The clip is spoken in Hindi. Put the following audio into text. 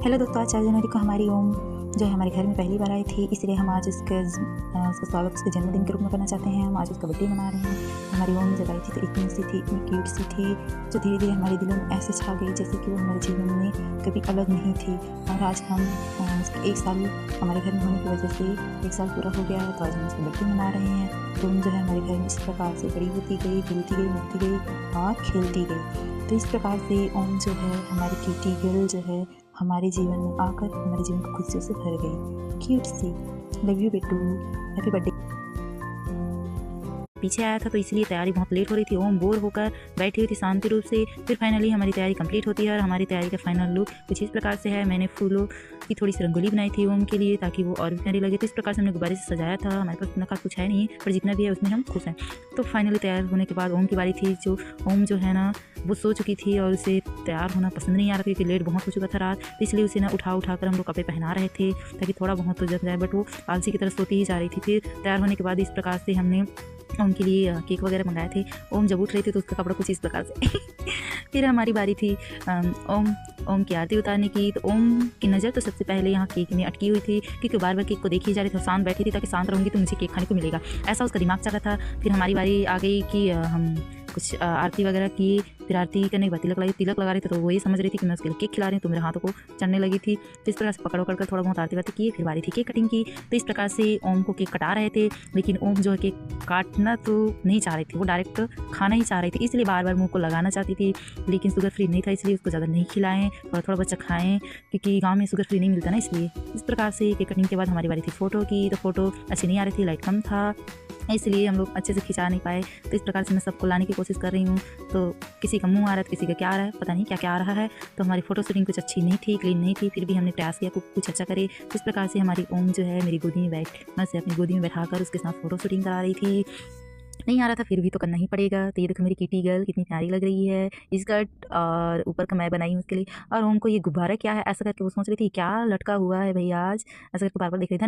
हेलो दोस्तों, आज 4 जनवरी को हमारी ओम जो है हमारे घर में पहली बार आई थी, इसलिए हम आज उसका स्वागत उसके जन्मदिन के रूप में करना चाहते हैं। हम आज उसका बर्थडे मना रहे हैं। हमारी ओम जब आई थी तो इतनी सी थी, इतनी क्यूट सी थी, जो धीरे धीरे हमारे दिलों में ऐसे छा गई जैसे कि वो हमारे जीवन में कभी अलग नहीं थी। और आज हम उसके 1 साल हमारे घर में होने की वजह से 1 साल पूरा हो गया है, तो आज हम उसका बर्थडे मना रहे हैं। तो ओम जो है हमारे घर में इस प्रकार से बड़ी होती गई, गिरती गई, मिलती गई और खेलती गई। तो इस प्रकार से ओम जो है हमारी क्यूटी गर्ल जो है हमारे जीवन में आकर हमारे जीवन को खुशियों से भर गई। क्यूट सी। लव यू बेटू, हैप्पी बर्थडे। पीछे आया था तो इसलिए तैयारी बहुत लेट हो रही थी। ओम बोर होकर बैठी हुई थी शांति रूप से। फिर फाइनली हमारी तैयारी कंप्लीट होती है और हमारी तैयारी का फाइनल लुक कुछ इस प्रकार से है। मैंने फूलों की थोड़ी सी रंगोली बनाई थी ओम के लिए ताकि वो और भी प्यारी लगे। तो इस प्रकार से हमने गुब्बारे से सजाया था। हमारे पास इतना खास कुछ है नहीं, पर जितना भी है उसमें हम खुश हैं। तो फाइनली तैयार होने के बाद ओम की बारी थी। जो ओम जो है ना वो सो चुकी थी और उसे तैयार होना पसंद नहीं आ रहा था क्योंकि लेट बहुत हो चुका था रात। तो इसलिए उसे ना उठा कर हम लोग कपड़े पहना रहे थे ताकि थोड़ा बहुत तो जग जाए, बट वो आलसी की तरह सोती ही जा रही थी। फिर तैयार होने के बाद इस प्रकार से हमने ओम के लिए केक वगैरह मंगाए थे। ओम जब उठ रही थी तो उसका कपड़ा कुछ इस प्रकार से फिर हमारी बारी थी ओम की आरती उतारने की। तो ओम की नज़र तो सबसे पहले यहाँ केक में अटकी हुई थी क्योंकि बार बार केक को देखी जा रही थी। शांत बैठी थी ताकि शांत रहूँगी तो मुझे केक खाने को मिलेगा, ऐसा उसका दिमाग चल रहा था। फिर हमारी बारी आ गई कि हम कुछ आरती वगैरह की। फिर आरती करने के बाद तिलक लगा रही थी, तो वो ये समझ रही थी कि मैं उसके लिए केक खिला रही हूँ, तो मेरे हाथों को चढ़ने लगी थी। तो इस प्रकार से पकड़ कर थोड़ा बहुत आरती वारती की। फिर बारी थी केक कटिंग की। तो इस प्रकार से ओम को केक कटा रहे थे, लेकिन ओम जो है केक काटना तो नहीं चाह रही थी, वो डायरेक्ट खाना ही चाह रही थी। इसलिए बार बार मुँह को लगाना चाहती थी, लेकिन शुगर फ्री नहीं था इसलिए उसको ज़्यादा नहीं खिलाएं और थोड़ा बच्चा खाएँ क्योंकि गाँव में शुगर फ्री नहीं मिलता ना, इसलिए। इस प्रकार से केक कटिंग के बाद हमारी बारी थी फ़ोटो की। तो फ़ोटो अच्छी नहीं आ रही थी, लाइट कम था, इसलिए हम लोग अच्छे से खिंचा नहीं पाए। तो इस प्रकार से मैं सबको लाने की कोशिश कर रही हूँ। तो किसी का मुंह आ रहा है तो किसी का क्या आ रहा है, पता नहीं क्या क्या आ रहा है। तो हमारी फ़ोटो शूटिंग कुछ अच्छी नहीं थी, क्लीन नहीं थी, फिर भी हमने प्रयास किया कुछ अच्छा करे। तो इस प्रकार से हमारी ओम जो है मेरी गोदी में मैं से अपनी गोदी में बैठाकर उसके साथ फ़ोटो शूटिंग करा रही थी। नहीं आ रहा था फिर भी तो करना ही पड़ेगा। तो ये देखो मेरी किटी गर्ल कितनी प्यारी लग रही है। स्कर्ट और ऊपर का मैं बनाई हूँ उसके लिए। और ओम को ये गुब्बारा क्या है ऐसा करके वो सोच रही थी क्या लटका हुआ है भैया आज, ऐसा करके बार बार देख रही थी।